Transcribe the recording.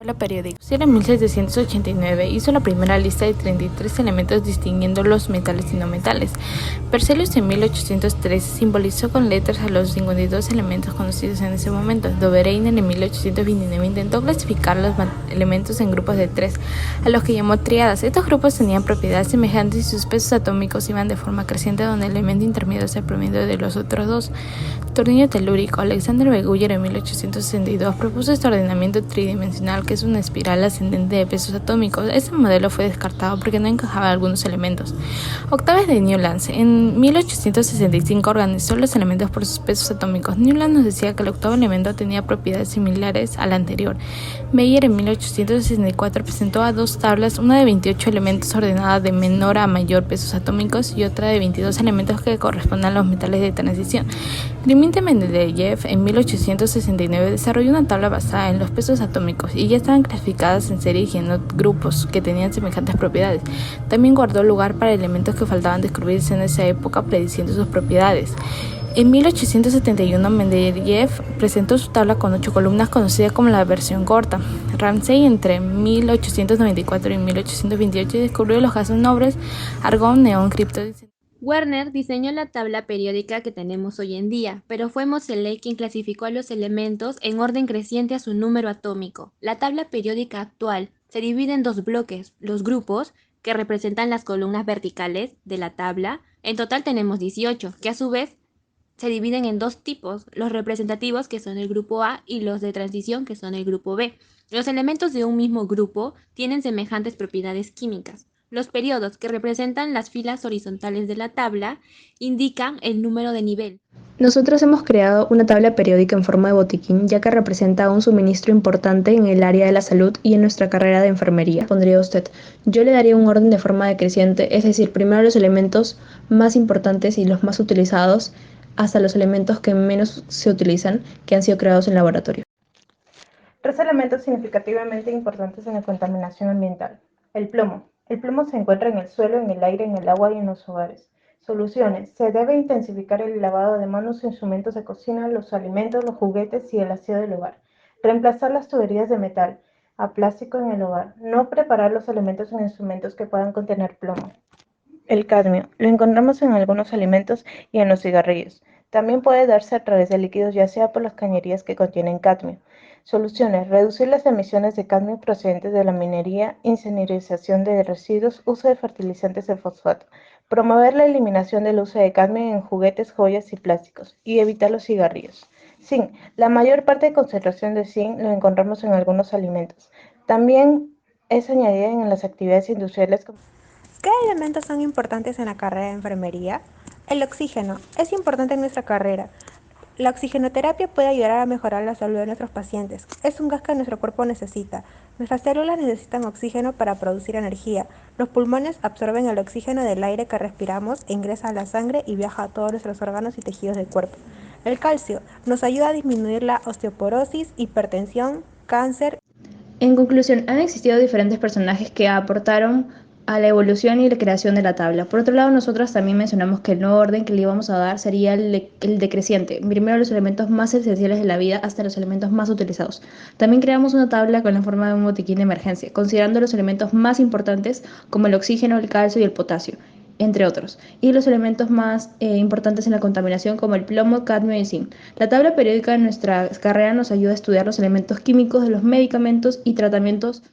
La periódica. En 1789 hizo la primera lista de 33 elementos distinguiendo los metales y no metales. Berzelius en 1813 simbolizó con letras a los 52 elementos conocidos en ese momento. Dobereiner en 1829 intentó clasificar los elementos en grupos de 3, a los que llamó tríadas. Estos grupos tenían propiedades semejantes y sus pesos atómicos iban de forma creciente, donde el elemento intermedio es el promedio de los otros dos. Tornillo telúrico. Alexander Beguyer en 1862 propuso este ordenamiento tridimensional, que es una espiral ascendente de pesos atómicos. Este modelo fue descartado porque no encajaba algunos elementos. Octaves de Newlands. En 1865 organizó los elementos por sus pesos atómicos. Newlands nos decía que el octavo elemento tenía propiedades similares al anterior. Meyer en 1864 presentó a dos tablas, una de 28 elementos ordenada de menor a mayor pesos atómicos y otra de 22 elementos que corresponden a los metales de transición. Mendeleev en 1869 desarrolló una tabla basada en los pesos atómicos y ya estaban clasificadas en serie y en grupos que tenían semejantes propiedades. También guardó lugar para elementos que faltaban descubrirse en esa época, prediciendo sus propiedades. En 1871 Mendeleev presentó su tabla con 8 columnas, conocida como la versión corta. Ramsay entre 1894 y 1828 descubrió los gases nobles, argón, neón, cripto. Werner diseñó la tabla periódica que tenemos hoy en día, pero fue Moseley quien clasificó a los elementos en orden creciente a su número atómico. La tabla periódica actual se divide en dos bloques: los grupos, que representan las columnas verticales de la tabla. En total tenemos 18, que a su vez se dividen en dos tipos: los representativos, que son el grupo A, y los de transición, que son el grupo B. Los elementos de un mismo grupo tienen semejantes propiedades químicas. Los periodos, que representan las filas horizontales de la tabla, indican el número de nivel. Nosotros hemos creado una tabla periódica en forma de botiquín, ya que representa un suministro importante en el área de la salud y en nuestra carrera de enfermería. Pondría usted, yo le daría un orden de forma decreciente, es decir, primero los elementos más importantes y los más utilizados, hasta los elementos que menos se utilizan, que han sido creados en laboratorio. 3 elementos significativamente importantes en la contaminación ambiental. El plomo. El plomo se encuentra en el suelo, en el aire, en el agua y en los hogares. Soluciones. Se debe intensificar el lavado de manos, instrumentos de cocina, los alimentos, los juguetes y el aseo del hogar. Reemplazar las tuberías de metal a plástico en el hogar. No preparar los alimentos en instrumentos que puedan contener plomo. El cadmio. Lo encontramos en algunos alimentos y en los cigarrillos. También puede darse a través de líquidos, ya sea por las cañerías que contienen cadmio. Soluciones. Reducir las emisiones de cadmio procedentes de la minería, incineración de residuos, uso de fertilizantes de fosfato. Promover la eliminación del uso de cadmio en juguetes, joyas y plásticos. Y evitar los cigarrillos. Zinc. La mayor parte de concentración de zinc lo encontramos en algunos alimentos. También es añadida en las actividades industriales. ¿Qué elementos son importantes en la carrera de enfermería? El oxígeno es importante en nuestra carrera. La oxigenoterapia puede ayudar a mejorar la salud de nuestros pacientes. Es un gas que nuestro cuerpo necesita. Nuestras células necesitan oxígeno para producir energía. Los pulmones absorben el oxígeno del aire que respiramos e ingresa a la sangre y viaja a todos nuestros órganos y tejidos del cuerpo. El calcio nos ayuda a disminuir la osteoporosis, hipertensión, cáncer. En conclusión, han existido diferentes personajes que aportaron a la evolución y la creación de la tabla. Por otro lado, nosotros también mencionamos que el nuevo orden que le íbamos a dar sería el decreciente, primero los elementos más esenciales de la vida hasta los elementos más utilizados. También creamos una tabla con la forma de un botiquín de emergencia, considerando los elementos más importantes como el oxígeno, el calcio y el potasio, entre otros, y los elementos más importantes en la contaminación como el plomo, cadmio y zinc. La tabla periódica de nuestra carrera nos ayuda a estudiar los elementos químicos de los medicamentos y tratamientos